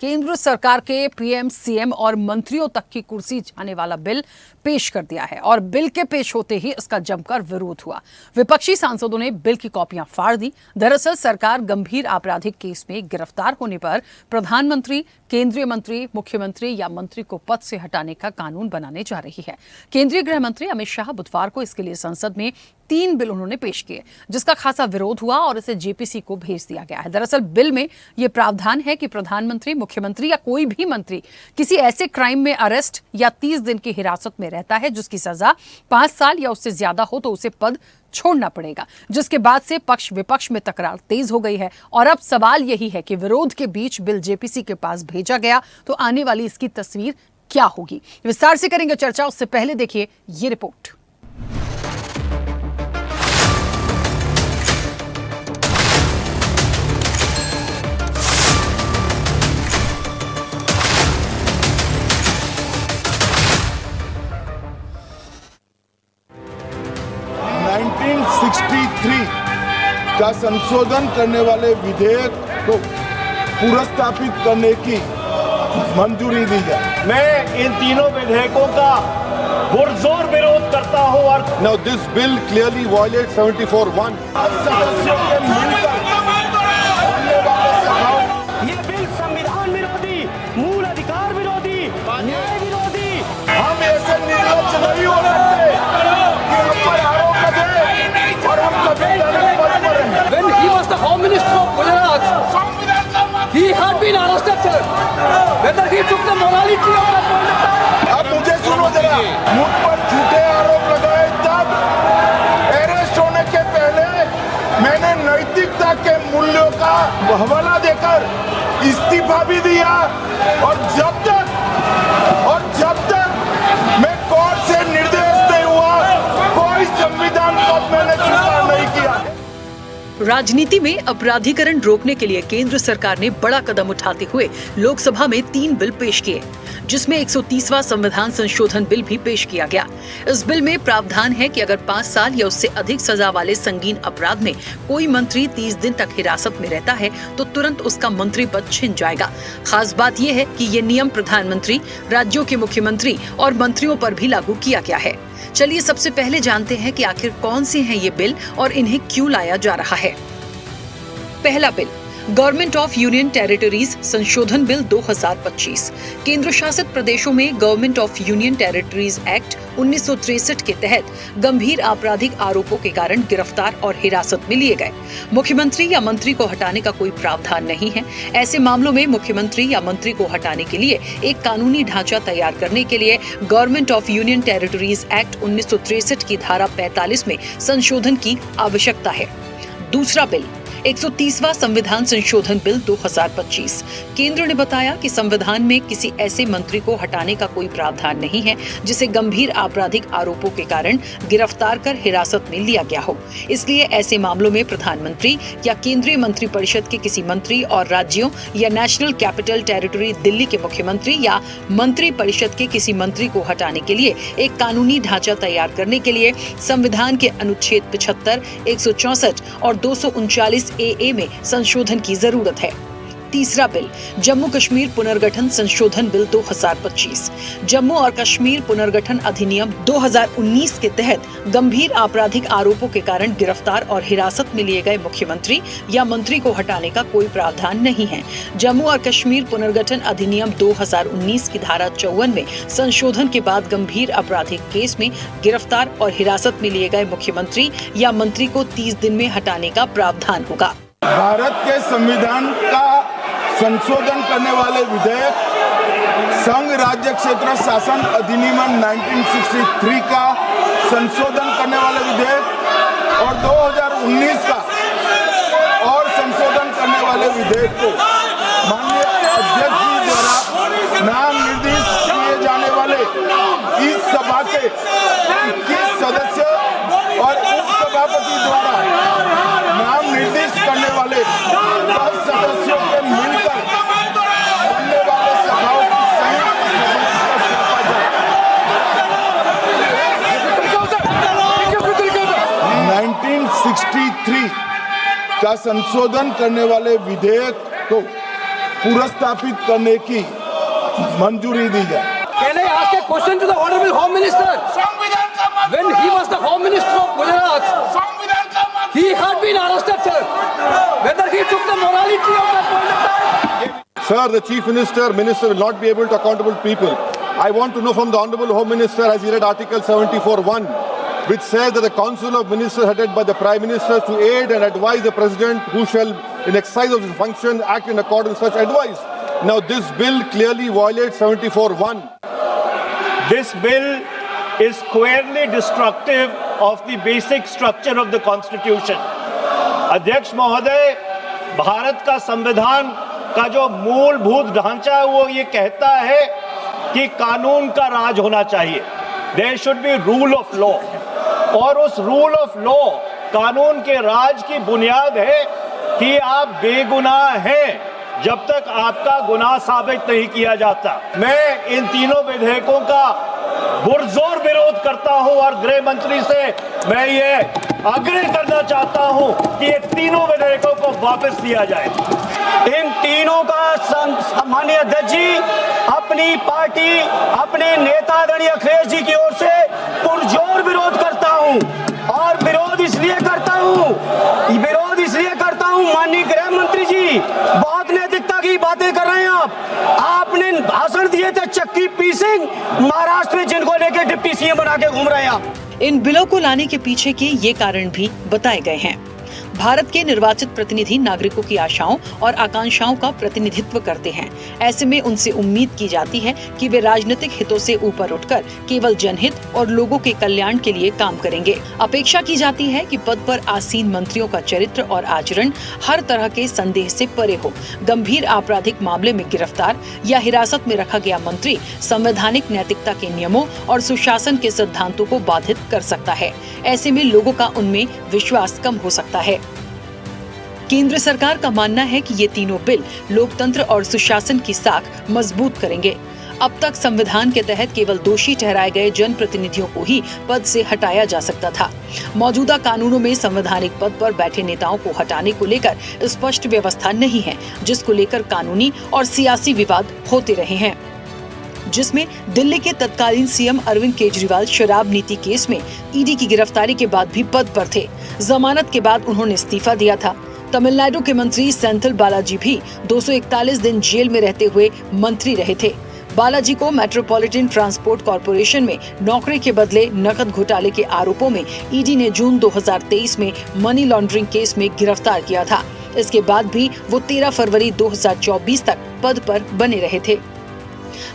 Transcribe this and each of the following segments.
केंद्र सरकार के पीएम, सीएम और मंत्रियों तक की कुर्सी जाने वाला बिल पेश कर दिया है और बिल के पेश होते ही इसका जमकर विरोध हुआ। विपक्षी सांसदों ने बिल की कॉपियां फाड़ दी। दरअसल सरकार गंभीर आपराधिक केस में गिरफ्तार होने पर प्रधानमंत्री, केंद्रीय मंत्री, मुख्यमंत्री या मंत्री को पद से हटाने का कानून बनाने जा रही है। केंद्रीय गृह मंत्री अमित शाह बुधवार को इसके लिए संसद में 3 बिल उन्होंने पेश किए, जिसका खासा विरोध हुआ और इसे जेपीसी को भेज दिया गया है। दरअसल बिल में यह प्रावधान है कि प्रधानमंत्री, मुख्यमंत्री या कोई भी मंत्री किसी ऐसे क्राइम में अरेस्ट या 30 दिन की हिरासत में रहता है जिसकी सजा 5 साल या उससे ज्यादा हो तो उसे पद छोड़ना पड़ेगा, जिसके बाद से पक्ष विपक्ष में तकरार तेज हो गई है। और अब सवाल यही है कि विरोध के बीच बिल जेपीसी के पास भेजा गया तो आने वाली इसकी तस्वीर क्या होगी। विस्तार से करेंगे चर्चा, उससे पहले देखिए ये रिपोर्ट। का संशोधन करने वाले विधेयक को पुनर्स्थापित करने की मंजूरी दी जाए। मैं इन तीनों विधेयकों का पुरजोर विरोध करता हूं और Now this bill clearly violates 74(1). सदस्यों के मिलकर ये बिल संविधान विरोधी, मूल अधिकार विरोधी, न्याय विरोधी। हम ऐसे निर्लज्ज नहीं हो सकते कि हम पर आरोप लगे और हम संविधान पद पर हैं। When he was the Home Minister of Gujarat, he had been arrested, sir. Whether he took the morality of that point of time. अब मुझे सुनो जरा, मुझ पर झूठे आरोप लगाए तब अरेस्ट होने के पहले मैंने नैतिकता के मूल्यों का हवाला देकर इस्तीफा भी दिया और जब तक मैं कोर्ट से निर्देश नहीं हुआ कोई संविधान पद मैंने स्वीकार नहीं किया। राजनीति में अपराधीकरण रोकने के लिए केंद्र सरकार ने बड़ा कदम उठाते हुए लोकसभा में 3 बिल पेश किए, जिसमें 130वां संविधान संशोधन बिल भी पेश किया गया। इस बिल में प्रावधान है कि अगर 5 साल या उससे अधिक सजा वाले संगीन अपराध में कोई मंत्री 30 दिन तक हिरासत में रहता है तो तुरंत उसका मंत्री पद छिन जाएगा। खास बात यह है कि ये नियम प्रधानमंत्री, राज्यों के मुख्यमंत्री और मंत्रियों पर भी लागू किया गया है। चलिए सबसे पहले जानते हैं कि आखिर कौन से हैं ये बिल और इन्हें क्यों लाया जा रहा है। पहला bill, government of union territories संशोधन बिल 2025। केंद्र शासित प्रदेशों में government of union territories act 1963 के तहत गंभीर आपराधिक आरोपों के कारण गिरफ्तार और हिरासत में लिए गए मुख्यमंत्री या मंत्री को हटाने का कोई प्रावधान नहीं है। ऐसे मामलों में मुख्यमंत्री या मंत्री को हटाने के लिए एक कानूनी ढांचा तैयार करने के लिए government of union territories act 1963 की धारा 45 में संशोधन की आवश्यकता है। दूसरा बिल, 130वां संविधान संशोधन बिल 2025। केंद्र ने बताया कि संविधान में किसी ऐसे मंत्री को हटाने का कोई प्रावधान नहीं है जिसे गंभीर आपराधिक आरोपों के कारण गिरफ्तार कर हिरासत में लिया गया हो। इसलिए ऐसे मामलों में प्रधानमंत्री या केंद्रीय मंत्रिपरिषद के किसी मंत्री और राज्यों या नेशनल कैपिटल टेरिटरी दिल्ली के मुख्यमंत्री या मंत्रिपरिषद के किसी मंत्री को हटाने के लिए एक कानूनी ढांचा तैयार करने के लिए संविधान के अनुच्छेद 75, 164 और 239 AA में संशोधन की जरूरत है। तीसरा बिल, जम्मू कश्मीर पुनर्गठन संशोधन बिल 2025। जम्मू और कश्मीर पुनर्गठन अधिनियम 2019 के तहत गंभीर आपराधिक आरोपों के कारण गिरफ्तार और हिरासत में लिए गए मुख्यमंत्री या मंत्री को हटाने का कोई प्रावधान नहीं है। जम्मू और कश्मीर पुनर्गठन अधिनियम 2019 की धारा 54 में संशोधन के बाद गंभीर आपराधिक केस में गिरफ्तार और हिरासत में लिए गए मुख्यमंत्री या मंत्री को 30 दिन में हटाने का प्रावधान होगा। भारत के संविधान का संशोधन करने वाले विधेयक संघ राज्य क्षेत्र शासन अधिनियम 1963 का संशोधन करने वाले विधेयक और 2019 का और संशोधन करने वाले विधेयक को माननीय अध्यक्ष जी द्वारा नाम निर्दिष्ट किए जाने वाले इस सभा के 21 सदस्य और उपसभापति द्वारा नाम निर्दिष्ट करने वाले 10 सदस्यों के मिलकर बनने वाले सभाओं की संयुक्त सभा जाए। 1963 का संशोधन करने वाले विधेयक को पुनर्स्थापित करने की मंजूरी दी जाए। Can I ask a question to the Honorable Home Minister? When he was the Home Minister of Gujarat, he had been arrested, sir. Whether he took the morality of that point of time? Sir, the Chief Minister will not be able to accountable people. I want to know from the Honorable Home Minister, has he read Article 74(1), which says that the Council of Ministers headed by the Prime Minister to aid and advise the President who shall, in exercise of his function, act in accordance with such advice. Now, this bill clearly violates 74(1). This bill is squarely destructive of the basic structure of the Constitution. अध्यक्ष महोदय, भारत का संविधान का जो मूलभूत ढांचा है वो ये कहता है कि कानून का राज होना चाहिए. There should be rule of law. और उस रूल ऑफ लॉ, कानून के राज की बुनियाद है कि आप बेगुनाह हैं जब तक आपका गुनाह साबित नहीं किया जाता. मैं इन तीनों विधेयकों का पुरजोर विरोध करता हूं और गृह मंत्री से मैं ये आग्रह करना चाहता हूं कि ये तीनों विधेयकों को वापस लिया जाए. इन तीनों का माननीय अध्यक्ष जी, अपनी पार्टी, अपने नेता आदरणीय अखिलेश जी की ओर से पुरजोर विरोध करता हूं. और विरोध इसलिए करता हूं माननीय गृह मंत्री जी, बहुत नैतिकता की बातें कर रहे हैं आप. आपने भाषण दिए थे चक्की पी सिंह, महाराष्ट्र में जिनको लेके डिप्टी सीएम बना के घूम रहे हैं आप. इन बिलों को लाने के पीछे के ये कारण भी बताए गए हैं. भारत के निर्वाचित प्रतिनिधि नागरिकों की आशाओं और आकांक्षाओं का प्रतिनिधित्व करते हैं. ऐसे में उनसे उम्मीद की जाती है कि वे राजनीतिक हितों से ऊपर उठकर केवल जनहित और लोगों के कल्याण के लिए काम करेंगे. अपेक्षा की जाती है कि पद पर आसीन मंत्रियों का चरित्र और आचरण हर तरह के संदेह से परे हो. गंभीर आपराधिक मामले में गिरफ्तार या हिरासत में रखा गया मंत्री संवैधानिक नैतिकता के नियमों और सुशासन के सिद्धांतों को बाधित कर सकता है. ऐसे में लोगों का उनमें विश्वास कम हो सकता है. केंद्र सरकार का मानना है कि ये तीनों बिल लोकतंत्र और सुशासन की साख मजबूत करेंगे. अब तक संविधान के तहत केवल दोषी ठहराए गए जनप्रतिनिधियों को ही पद से हटाया जा सकता था. मौजूदा कानूनों में संवैधानिक पद पर बैठे नेताओं को हटाने को लेकर स्पष्ट व्यवस्था नहीं है, जिसको लेकर कानूनी और सियासी विवाद होते रहे हैं. जिसमें दिल्ली के तत्कालीन सीएम अरविंद केजरीवाल शराब नीति केस में ईडी की गिरफ्तारी के बाद भी पद पर थे. जमानत के बाद उन्होंने इस्तीफा दिया था. तमिलनाडु के मंत्री सेंथिल बालाजी भी 241 दिन जेल में रहते हुए मंत्री रहे थे. बालाजी को मेट्रोपॉलिटन ट्रांसपोर्ट कॉर्पोरेशन में नौकरी के बदले नकद घोटाले के आरोपों में ईडी ने जून 2023 में मनी लॉन्ड्रिंग केस में गिरफ्तार किया था. इसके बाद भी वो 13 फरवरी 2024 तक पद पर बने रहे थे.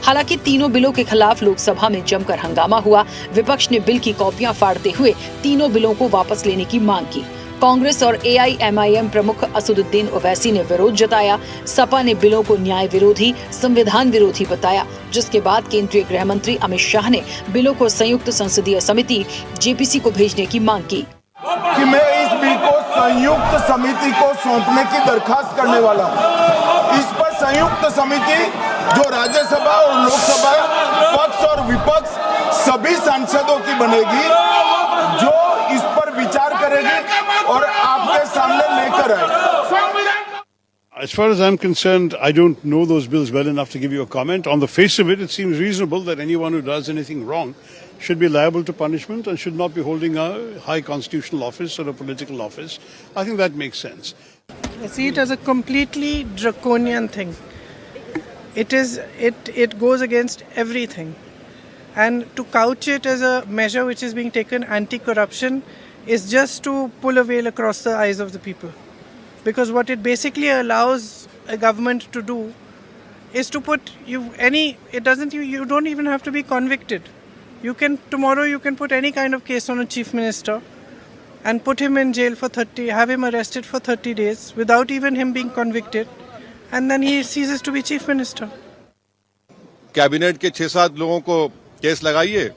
हालांकि तीनों बिलों के खिलाफ लोकसभा में जमकर हंगामा हुआ. विपक्ष ने बिल की कॉपियां फाड़ते हुए तीनों बिलों को वापस लेने की मांग की. कांग्रेस और एआईएमआईएम प्रमुख असदुद्दीन ओवैसी ने विरोध जताया. सपा ने बिलों को न्याय विरोधी, संविधान विरोधी बताया, जिसके बाद केंद्रीय गृह मंत्री अमित शाह ने बिलों को संयुक्त संसदीय समिति जेपीसी को भेजने की मांग की. कि मैं इस बिल को संयुक्त समिति को सौंपने की दरखास्त करने वाला हूँ. इस पर संयुक्त समिति जो राज्यसभा और लोकसभा पक्ष और विपक्ष सभी सांसदों की बनेगी, जो इस पर विचार करेगी और आपके सामने लेकर आएगी. As far as I'm concerned, I don't know those bills well enough to give you a comment. On the face of it, it seems reasonable that anyone who does anything wrong should be liable to punishment and should not be holding a high constitutional office or a political office. I think that makes sense. I see it as a completely draconian thing. It goes against everything. And to couch it as a measure which is being taken anti-corruption is just to pull a veil across the eyes of the people. Because what it basically allows a government to do is to put you don't even have to be convicted. Tomorrow you can put any kind of case on a chief minister and put him in jail for have him arrested for 30 days without even him being convicted, and then he ceases to be chief minister. Cabinet के 6-7 लोगों को case लगाइए,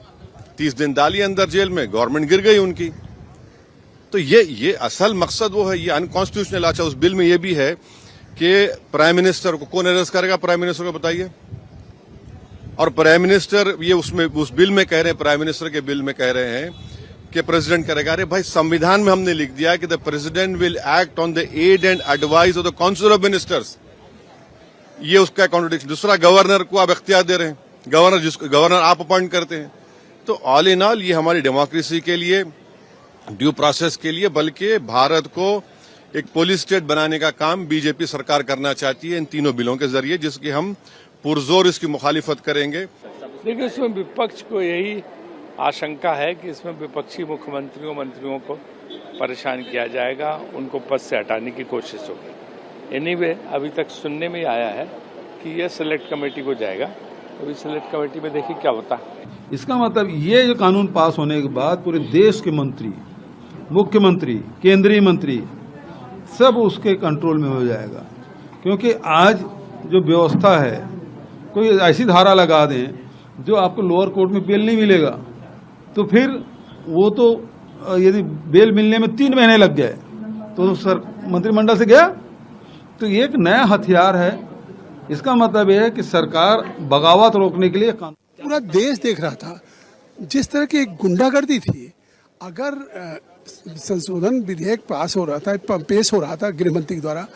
30 दिन डालिए अंदर jail में, government गिर गई उनकी. तो ये असल मकसद वो है, ये अनकॉन्स्टिट्यूशनल. अच्छा, उस बिल में ये भी है कि प्राइम मिनिस्टर को कौन अरेस्ट करेगा? प्राइम मिनिस्टर को बताइए. और प्राइम मिनिस्टर ये उस बिल में कह रहे हैं, प्राइम मिनिस्टर के बिल में कह रहे हैं कि प्रेसिडेंट करेगा. अरे भाई, संविधान में हमने लिख दिया कि the president will act on the aid and advice of the council of ministers. ये उसका कॉन्ट्रडिक्शन। दूसरा, गवर्नर को आप इख्तियार दे रहे हैं, गवर्नर आप अपॉइंट करते हैं। तो ऑल इन ऑल ये हमारी डेमोक्रेसी के लिए, ड्यू प्रोसेस के लिए, बल्कि भारत को एक पुलिस स्टेट बनाने का काम बीजेपी सरकार करना चाहती है इन तीनों बिलों के जरिए, जिसकी हम पुरजोर इसकी मुखालिफत करेंगे। देखिए, इसमें विपक्ष को यही आशंका है कि इसमें विपक्षी मुख्यमंत्रियों मंत्रियों को परेशान किया जाएगा, उनको पद से हटाने की कोशिश होगी। एनीवे, अभी तक सुनने में आया है कि यह सिलेक्ट कमेटी को जाएगा। अभी सिलेक्ट कमेटी में देखिए क्या होता है। इसका मतलब ये जो कानून पास होने के बाद पूरे देश के मंत्री, मुख्यमंत्री, केंद्रीय मंत्री सब उसके कंट्रोल में हो जाएगा। क्योंकि आज जो व्यवस्था है, कोई ऐसी धारा लगा दें जो आपको लोअर कोर्ट में बेल नहीं मिलेगा, तो फिर वो तो यदि बेल मिलने में 3 महीने लग गए तो सर मंत्रिमंडल से गया। तो ये एक नया हथियार है। इसका मतलब यह है कि सरकार बगावत रोकने के लिए पूरा देश देख रहा था जिस तरह की गुंडागर्दी थी। अगर संशोधन विधेयक पेश हो रहा था गृह मंत्री द्वारा,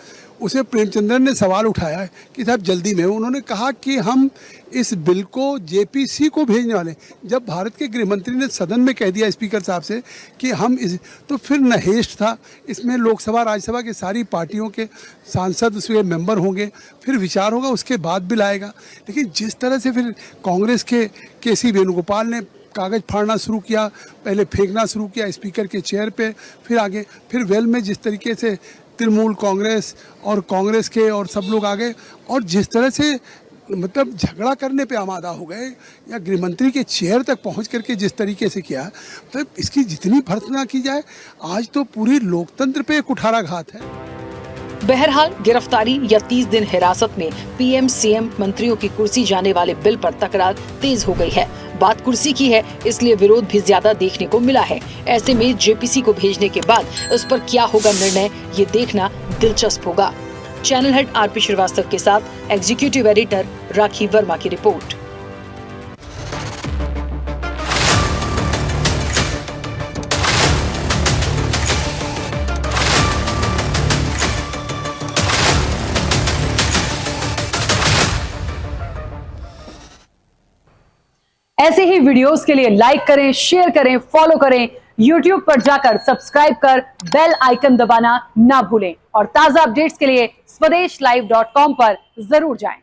उसे प्रेमचंद्रन ने सवाल उठाया है कि साहब जल्दी में, उन्होंने कहा कि हम इस बिल को जेपीसी को भेजने वाले। जब भारत के गृह मंत्री ने सदन में कह दिया स्पीकर साहब से कि हम इस, तो फिर नहेश था इसमें, लोकसभा राज्यसभा की सारी पार्टियों के सांसद उसमें मेंबर होंगे, फिर विचार होगा, उसके बाद बिल आएगा। लेकिन जिस तरह से फिर कांग्रेस के केसी वेणुगोपाल ने कागज फाड़ना शुरू किया, पहले फेंकना शुरू किया स्पीकर के चेयर पे, फिर आगे, फिर वेल में जिस तरीके से तृणमूल कांग्रेस और कांग्रेस के और सब लोग आ गए और जिस तरह से मतलब झगड़ा करने पे आमादा हो गए, या गृहमंत्री के चेयर तक पहुंच करके जिस तरीके से किया, तो इसकी जितनी भर्त्सना की जाए, आज तो पूरी लोकतंत्र पे एक कुठाराघात है। बहरहाल गिरफ्तारी या 30 दिन हिरासत में पीएम सीएम मंत्रियों की कुर्सी जाने वाले बिल पर तकरार तेज हो गई है। बात कुर्सी की है, इसलिए विरोध भी ज्यादा देखने को मिला है। ऐसे में जेपीसी को भेजने के बाद उस पर क्या होगा निर्णय, ये देखना दिलचस्प होगा। चैनल हेड आरपी श्रीवास्तव के साथ एग्जीक्यूटिव एडिटर राखी वर्मा की रिपोर्ट। ऐसे ही वीडियोस के लिए लाइक करें, शेयर करें, फॉलो करें। YouTube पर जाकर सब्सक्राइब कर बेल आइकन दबाना ना भूलें और ताजा अपडेट्स के लिए swedeshlive.com पर जरूर जाएं।